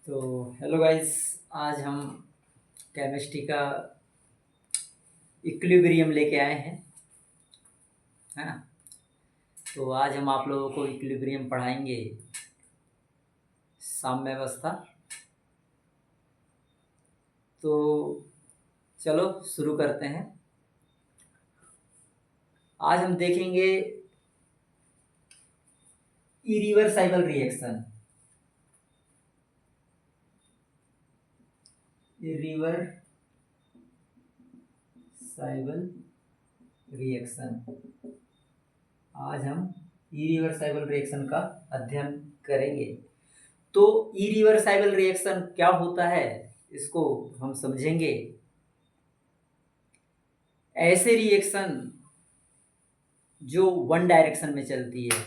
तो hello guys. आज हम केमिस्ट्री का इक्विलिब्रियम लेके आए हैं, है ना। तो आज हम आप लोगों को इक्विलिब्रियम पढ़ाएंगे, साम्यावस्था। तो चलो शुरू करते हैं। आज हम देखेंगे इरिवर्साइबल रिएक्शन। इरिवर्साइबल रिएक्शन। आज हम इरिवर्साइबल रिएक्शन का अध्ययन करेंगे। तो इरिवर्साइबल रिएक्शन क्या होता है, इसको हम समझेंगे। ऐसे रिएक्शन जो वन डायरेक्शन में चलती है,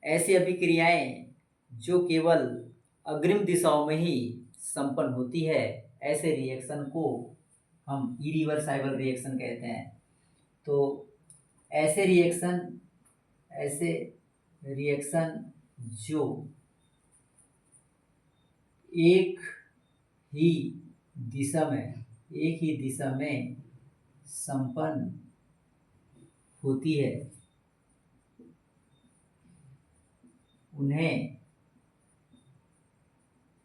ऐसी अभिक्रियाएं जो केवल अग्रिम दिशाओं में ही संपन्न होती है, ऐसे रिएक्शन को हम इरिवर्साइबल रिएक्शन कहते हैं। तो ऐसे रिएक्शन जो एक ही दिशा में संपन्न होती है, उन्हें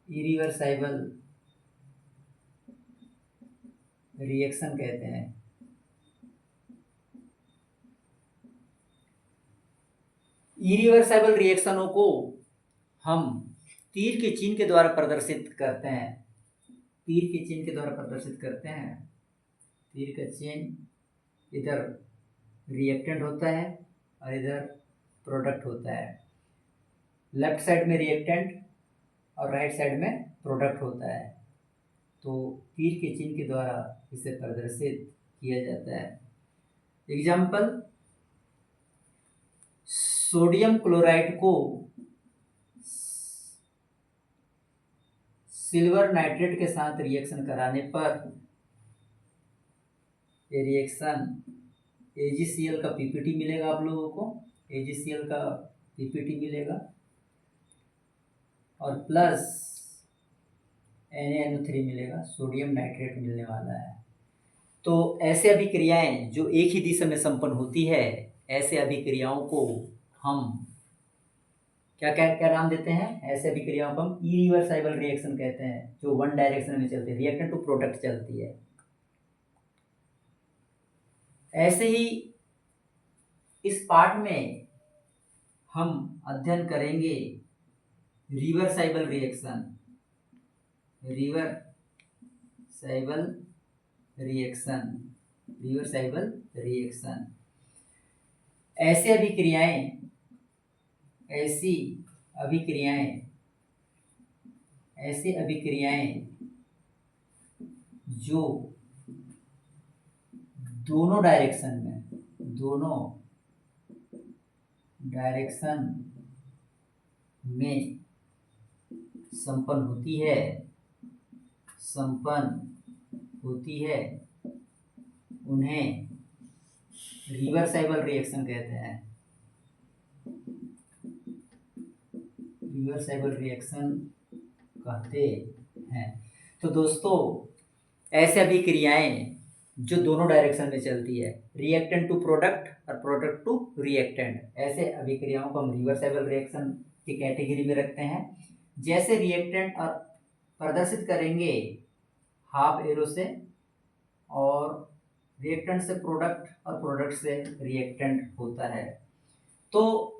इरिवर्साइबल रिएक्शन कहते हैं। इरिवर्साइबल रिएक्शनों को हम तीर के चिन्ह के द्वारा प्रदर्शित करते हैं। तीर का चिन्ह इधर रिएक्टेंट होता है और इधर प्रोडक्ट होता है। लेफ्ट साइड में रिएक्टेंट और राइट साइड में प्रोडक्ट होता है। तो तीर के चिन्ह के द्वारा इसे प्रदर्शित किया जाता है। एग्जाम्पल, सोडियम क्लोराइड को सिल्वर नाइट्रेट के साथ रिएक्शन कराने पर ये रिएक्शन AgCl का पीपीटी मिलेगा। आप लोगों को AgCl का पीपीटी मिलेगा और प्लस NaNO3 मिलेगा, सोडियम नाइट्रेट मिलने वाला है। तो ऐसे अभिक्रियाएं जो एक ही दिशा में संपन्न होती है, ऐसे अभिक्रियाओं को हम क्या नाम देते हैं? ऐसे अभिक्रियाओं को हम इरिवर्साइबल रिएक्शन कहते हैं, जो वन डायरेक्शन में चलती है, रिएक्टेंट टू प्रोडक्ट चलती है। ऐसे ही इस पार्ट में हम अध्ययन करेंगे रिवर्साइबल रिएक्शन। ऐसी अभिक्रियाएं जो दोनों डायरेक्शन में संपन्न होती है, उन्हें रिवर्साइबल रिएक्शन कहते हैं। तो दोस्तों, ऐसे अभिक्रियाएं जो दोनों डायरेक्शन में चलती है, रिएक्टेंट टू प्रोडक्ट और प्रोडक्ट टू रिएक्टेंट, ऐसे अभिक्रियाओं को हम रिवर्साइबल रिएक्शन की कैटेगरी में रखते हैं। जैसे रिएक्टेंट और प्रदर्शित करेंगे हाफ एरो से, और रिएक्टेंट से प्रोडक्ट और प्रोडक्ट से रिएक्टेंट होता है। तो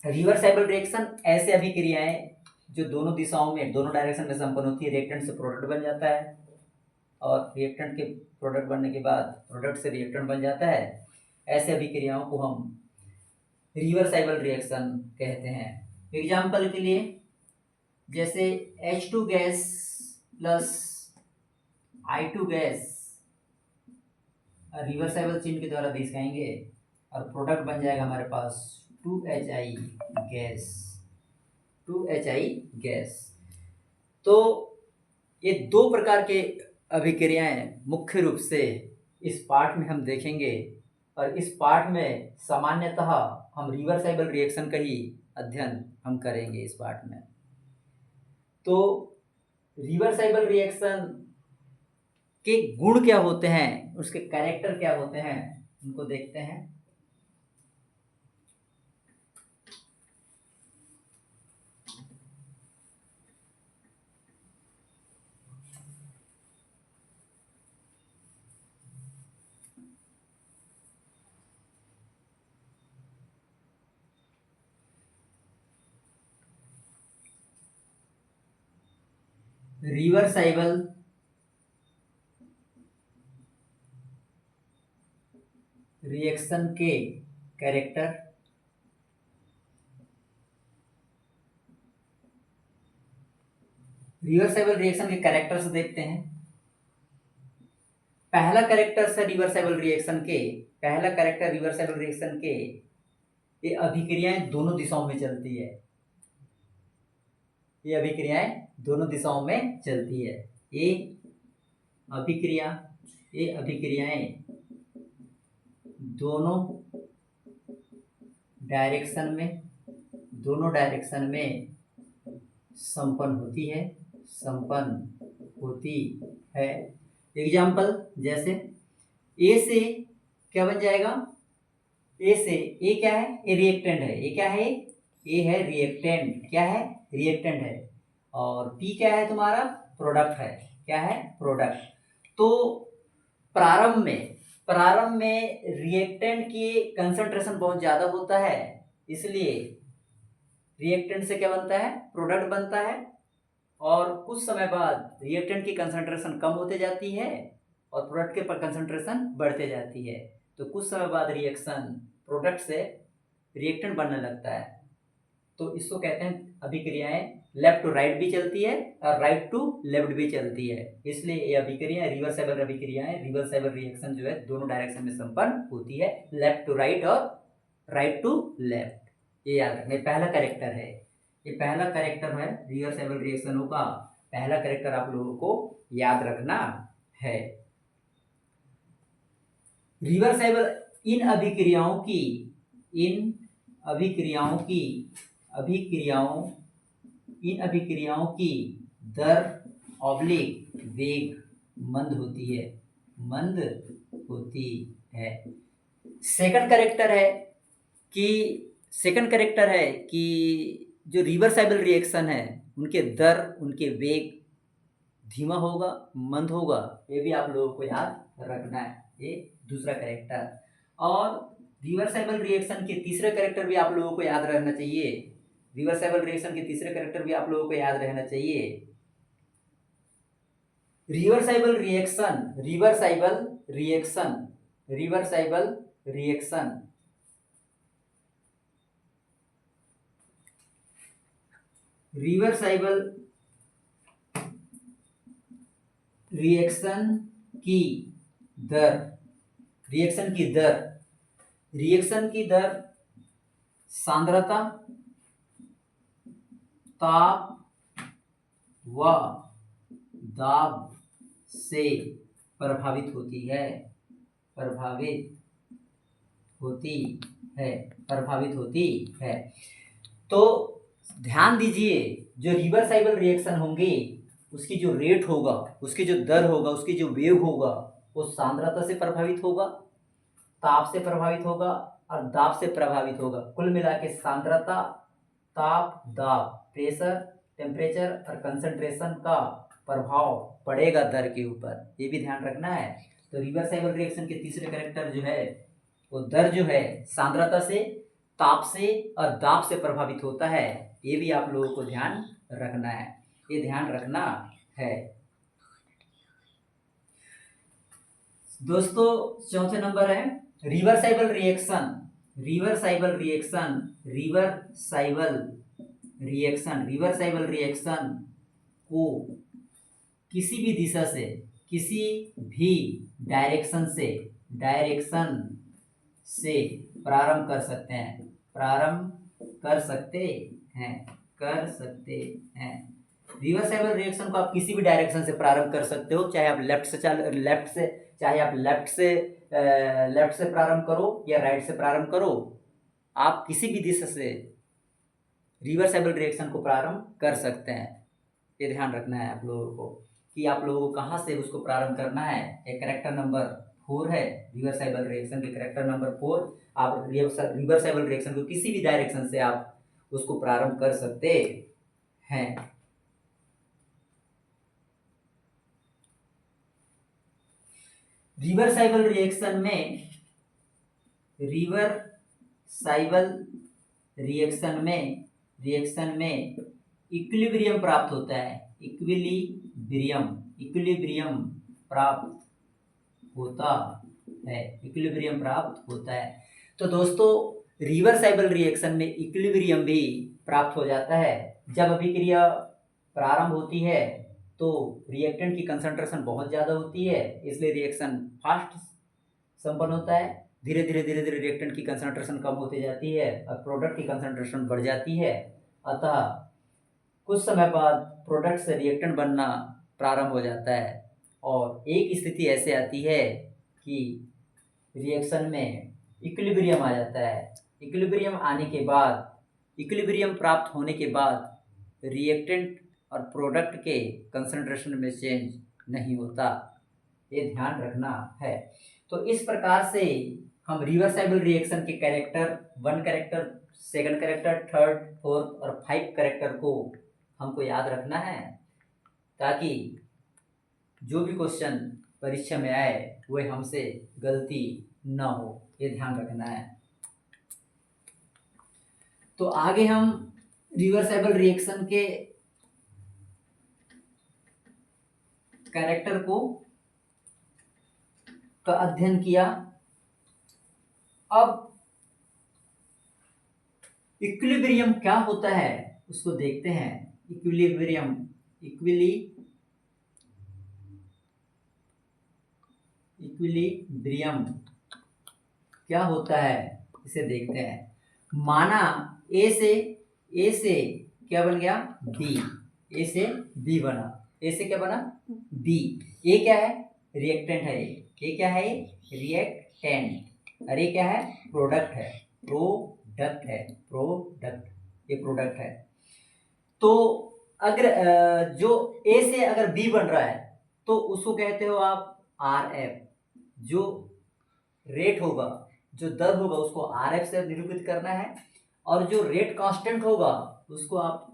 रिवर्साइबल रिएक्शन ऐसे अभिक्रियाएं जो दोनों दिशाओं में, दोनों डायरेक्शन में संपन्न होती है, रिएक्टेंट से प्रोडक्ट बन जाता है और रिएक्टेंट के प्रोडक्ट बनने के बाद प्रोडक्ट से रिएक्टेंट बन जाता है। ऐसे अभिक्रियाओं को हम रिवर्साइबल रिएक्शन कहते हैं। एग्जाम्पल के लिए, जैसे H2 gas plus I2 gas रिवर्साइबल चिन्ह के द्वारा दिखाएंगे और प्रोडक्ट बन जाएगा हमारे पास 2HI गैस। तो ये दो प्रकार के अभिक्रियाएं मुख्य रूप से इस पार्ट में हम देखेंगे, और इस पार्ट में सामान्यतः हम रिवर्साइबल रिएक्शन का ही अध्ययन हम करेंगे इस पार्ट में। तो रिवर्साइबल रिएक्शन के गुण क्या होते हैं, उसके कैरेक्टर क्या होते हैं, उनको देखते हैं। रिवर्साइबल रिएक्शन के कैरेक्टर, रिवर्साइबल रिएक्शन के कैरेक्टर से देखते हैं। पहला कैरेक्टर से रिवर्साइबल रिएक्शन के, पहला कैरेक्टर रिवर्साइबल रिएक्शन के, ये अभिक्रियाएं दोनों दिशाओं में चलती है। ये अभिक्रियाएं दोनों दिशाओं में चलती है। ये अभिक्रिया, ये अभिक्रियाएं दोनों डायरेक्शन में, दोनों डायरेक्शन में संपन्न होती है, संपन्न होती है। एग्जाम्पल जैसे ए से क्या बन जाएगा, ए से, ए क्या है, ए रिएक्टेंट है, ए क्या है, ए है रिएक्टेंट, क्या है, रिएक्टेंट है। और पी क्या है तुम्हारा, प्रोडक्ट है, क्या है, प्रोडक्ट। तो प्रारंभ में रिएक्टेंट की कंसंट्रेशन बहुत ज़्यादा होता है, इसलिए रिएक्टेंट से क्या बनता है, प्रोडक्ट बनता है। और कुछ समय बाद रिएक्टेंट की कंसंट्रेशन कम होते जाती है और प्रोडक्ट के पर कंसंट्रेशन बढ़ते जाती है। तो कुछ समय बाद रिएक्शन प्रोडक्ट से रिएक्टेंट बनने लगता है। तो इसको कहते हैं अभिक्रियाएं लेफ्ट टू राइट भी चलती है और राइट टू लेफ्ट भी चलती है, इसलिए ये अभिक्रियाएं रिवर्साइबल अभिक्रियाएं, रिवर्साइबल रिएक्शन जो है दोनों डायरेक्शन में संपन्न होती है, लेफ्ट टू राइट और राइट टू लेफ्ट। ये याद रखना, पहला कैरेक्टर है, ये पहला कैरेक्टर है रिवर्साइबल रिएक्शनों का, पहला कैरेक्टर आप लोगों को याद रखना है। रिवर्साइबल इन अभिक्रियाओं की, इन अभिक्रियाओं की, इन अभिक्रियाओं की दर ऑब्लिक वेग मंद होती है, मंद होती है। सेकंड कैरेक्टर है कि जो रिवर्साइबल रिएक्शन है उनके दर, उनके वेग धीमा होगा, मंद होगा, ये भी आप लोगों को याद रखना है, ये दूसरा कैरेक्टर। और रिवर्साइबल रिएक्शन के तीसरे कैरेक्टर भी आप लोगों को याद रहना चाहिए, रिवर्साइबल रिएक्शन के तीसरे कैरेक्टर भी आप लोगों को याद रहना चाहिए। रिवर्साइबल रिएक्शन, रिवर्साइबल रिएक्शन, रिवर्साइबल रिएक्शन, रिवर्साइबल रिएक्शन की दर, रिएक्शन की दर, रिएक्शन की दर सांद्रता, ताप व दाब से प्रभावित होती है, प्रभावित होती है, प्रभावित होती है। तो ध्यान दीजिए, जो रिवर्साइबल रिएक्शन होंगे उसकी जो रेट होगा, उसकी जो दर होगा, उसकी जो वेव होगा, वो सांद्रता से प्रभावित होगा, ताप से प्रभावित होगा और दाब से प्रभावित होगा। कुल मिला के सांद्रता, ताप, दाब, प्रेशर, टेम्परेचर और कंसंट्रेशन का प्रभाव पड़ेगा दर के ऊपर, ये भी ध्यान रखना है। तो रिवर्साइबल रिएक्शन के तीसरे कैरेक्टर जो है वो दर जो है सांद्रता से, ताप से और दाब से प्रभावित होता है, ये भी आप लोगों को ध्यान रखना है, ये ध्यान रखना है। दोस्तों चौथे नंबर है रिवर्साइबल रिएक्शन, रिवर्साइबल रिएक्शन, रिवर्साइबल रिएक्शन, रिवर्साइबल रिएक्शन को किसी भी दिशा से, किसी भी डायरेक्शन से प्रारंभ कर सकते हैं, प्रारंभ कर सकते हैं। रिवर्साइबल रिएक्शन को आप किसी भी डायरेक्शन से प्रारंभ कर सकते हो, चाहे आप लेफ्ट से प्रारंभ करो या राइट से प्रारंभ करो, आप किसी भी दिशा से रिवर्साइबल रिएक्शन को प्रारंभ कर सकते हैं। ये ध्यान रखना है आप लोगों को कि आप लोगों को कहाँ से उसको प्रारंभ करना है। एक करेक्टर नंबर 4 है रिवर्साइबल रिएक्शन के, करेक्टर नंबर 4 आप रिवर्साइबल रिएक्शन को किसी भी डायरेक्शन से आप उसको प्रारंभ कर सकते हैं। रिवर्साइबल रिएक्शन में इक्विलिब्रियम प्राप्त होता है। इक्विलिब्रियम प्राप्त होता है। तो दोस्तों रिवर्साइबल रिएक्शन में इक्विलिब्रियम भी प्राप्त हो जाता है। जब अभिक्रिया प्रारंभ होती है तो रिएक्टेंट की कंसंट्रेशन बहुत ज़्यादा होती है, इसलिए रिएक्शन फास्ट संपन्न होता है। धीरे धीरे रिएक्टेंट की कंसंट्रेशन कम होती जाती है और प्रोडक्ट की कंसंट्रेशन बढ़ जाती है। अतः कुछ समय बाद प्रोडक्ट से रिएक्टेंट बनना प्रारंभ हो जाता है और एक स्थिति ऐसे आती है कि रिएक्शन में इक्विलिब्रियम आ जाता है। इक्विलिब्रियम प्राप्त होने के बाद रिएक्टेंट और प्रोडक्ट के कंसंट्रेशन में चेंज नहीं होता, ये ध्यान रखना है। तो इस प्रकार से हम रिवर्साइबल रिएक्शन के character 1 character, 2nd character, 3rd, 4th और 5 कैरेक्टर को हमको याद रखना है ताकि जो भी क्वेश्चन परीक्षा में आए वह हमसे गलती ना हो, ये ध्यान रखना है। तो आगे हम रिवर्साइबल रिएक्शन के कैरेक्टर का अध्ययन किया। अब इक्विलिब्रियम क्या होता है उसको देखते हैं। इक्विलिब्रियम क्या होता है इसे देखते हैं। माना ए से क्या बन गया बी, ए से बी बना, ए से क्या बना बी। ए क्या है रिएक्टेंट है, ये क्या है रिएक्टेंट, और ये क्या है प्रोडक्ट है। तो अगर जो ए से अगर बी बन रहा है तो उसको कहते हो आप RF। जो रेट होगा, जो दर होगा उसको RF से निरूपित करना है और जो रेट कांस्टेंट होगा उसको आप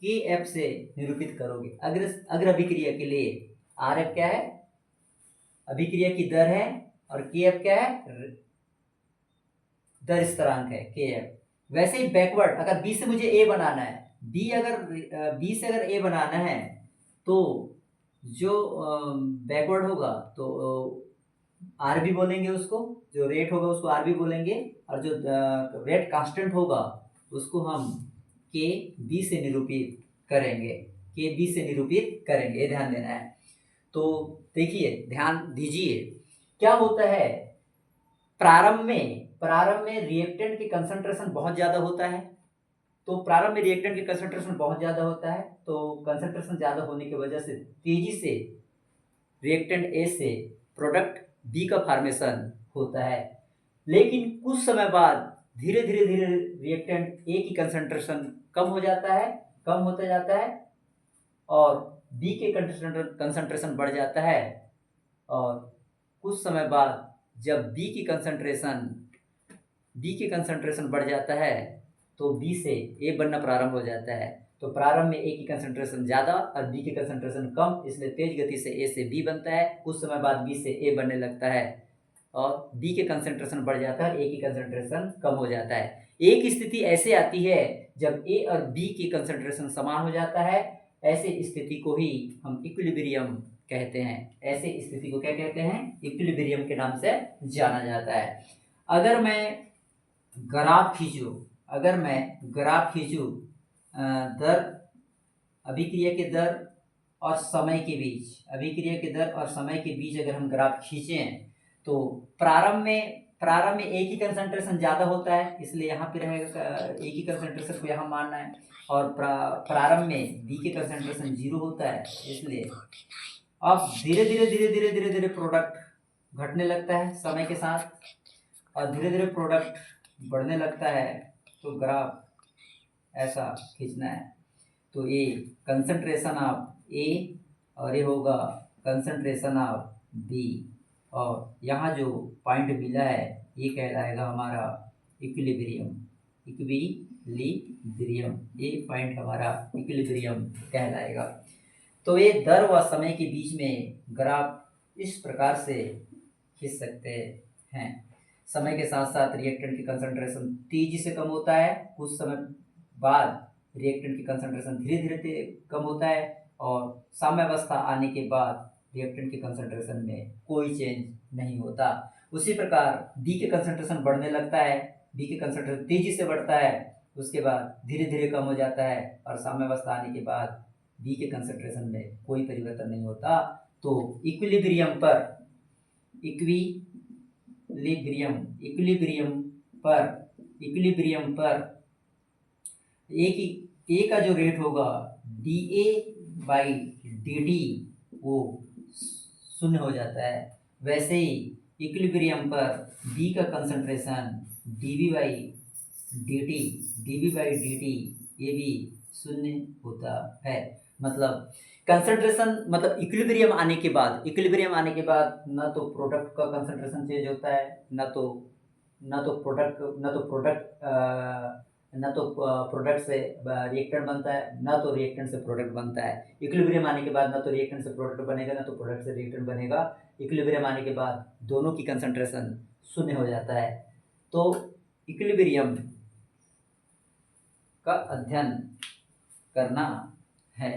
KF से निरूपित करोगे। अगर अभिक्रिया के लिए RF क्या है अभिक्रिया की दर है और KF क्या है दर स्थिरांक है KF। वैसे ही बैकवर्ड अगर B से मुझे A बनाना है, B से अगर A बनाना है तो जो बैकवर्ड होगा तो RB बोलेंगे उसको, जो रेट होगा उसको RB बोलेंगे और जो रेट कांस्टेंट होगा उसको हम KB से निरूपित करेंगे, ध्यान देना है। तो देखिए ध्यान दीजिए क्या होता है। प्रारंभ में रिएक्टेंट की कंसंट्रेशन बहुत ज़्यादा होता है। तो कंसंट्रेशन ज़्यादा होने की वजह से तेजी से रिएक्टेंट ए से प्रोडक्ट बी का फॉर्मेशन होता है। लेकिन कुछ समय बाद धीरे धीरे रिएक्टेंट ए की कंसंट्रेशन कम होता जाता है और बी के कंसंट्रेशन बढ़ जाता है और कुछ समय बाद जब बी की कंसंट्रेशन बढ़ जाता है तो बी से ए बनना प्रारंभ हो जाता है। तो प्रारंभ में ए की कंसंट्रेशन ज़्यादा और बी की कंसंट्रेशन कम, इसलिए तेज गति से ए से बी बनता है। कुछ समय बाद बी से ए बनने लगता है और बी के कंसंट्रेशन बढ़ जाता है, ए की कंसंट्रेशन कम हो जाता है। एक स्थिति ऐसे आती है जब ए और बी की कंसंट्रेशन समान हो जाता है। ऐसे स्थिति को ही हम इक्विलिब्रियम कहते हैं। ऐसे स्थिति को क्या कहते हैं इक्विलिब्रियम के नाम से जाना जाता है। अगर मैं ग्राफ खींचूं दर अभिक्रिया के दर और समय के बीच अगर हम ग्राफ खींचें तो प्रारंभ में ए की कंसंट्रेशन ज़्यादा होता है, इसलिए यहाँ पे रहेगा ए की कंसंट्रेशन को यहाँ मानना है। और प्रारंभ में बी के कंसंट्रेशन 0 होता है, इसलिए अब धीरे धीरे प्रोडक्ट घटने लगता है समय के साथ और धीरे धीरे प्रोडक्ट बढ़ने लगता है। तो ग्राफ ऐसा खींचना है। तो ये कंसंट्रेशन ऑफ ए और ये होगा कंसंट्रेशन ऑफ बी, और यहाँ जो पॉइंट मिला है ये कहलाएगा हमारा इक्विलिब्रियम। इक्विलिब्रियम, ये पॉइंट हमारा इक्विलिब्रियम कहलाएगा। तो ये दर व समय के बीच में ग्राफ इस प्रकार से खींच सकते हैं। समय के साथ साथ रिएक्टेंट की कंसंट्रेशन तेजी से कम होता है, कुछ समय बाद रिएक्टेंट की कंसंट्रेशन धीरे धीरे कम होता है, और साम्यावस्था आने के बाद रिएक्टेंट की कंसंट्रेशन में कोई चेंज नहीं होता। उसी प्रकार बी के कंसंट्रेशन बढ़ने लगता है, बी के कंसंट्रेशन तेजी से बढ़ता है, उसके बाद धीरे धीरे कम हो जाता है, और साम्यावस्था आने के बाद बी के कंसंट्रेशन में कोई परिवर्तन नहीं होता। तो इक्विलिब्रियम पर ए का जो रेट होगा D A by D T वो शून्य हो जाता है। वैसे ही इक्विलिब्रियम पर बी का concentration D B by D T ये भी शून्य होता है। मतलब कंसंट्रेशन, मतलब इक्विलिब्रियम आने के बाद ना तो प्रोडक्ट का कंसंट्रेशन चेंज होता है, ना तो प्रोडक्ट से रिएक्टेंट बनता है, ना तो रिएक्टेंट से प्रोडक्ट बनता है। इक्विलिब्रियम आने के बाद ना तो रिएक्टेंट से प्रोडक्ट बनेगा, ना तो प्रोडक्ट से रिएक्टेंट बनेगा। इक्विलिब्रियम आने के बाद दोनों की कंसंट्रेशन शून्य हो जाता है। तो इक्विलिब्रियम का अध्ययन करना है।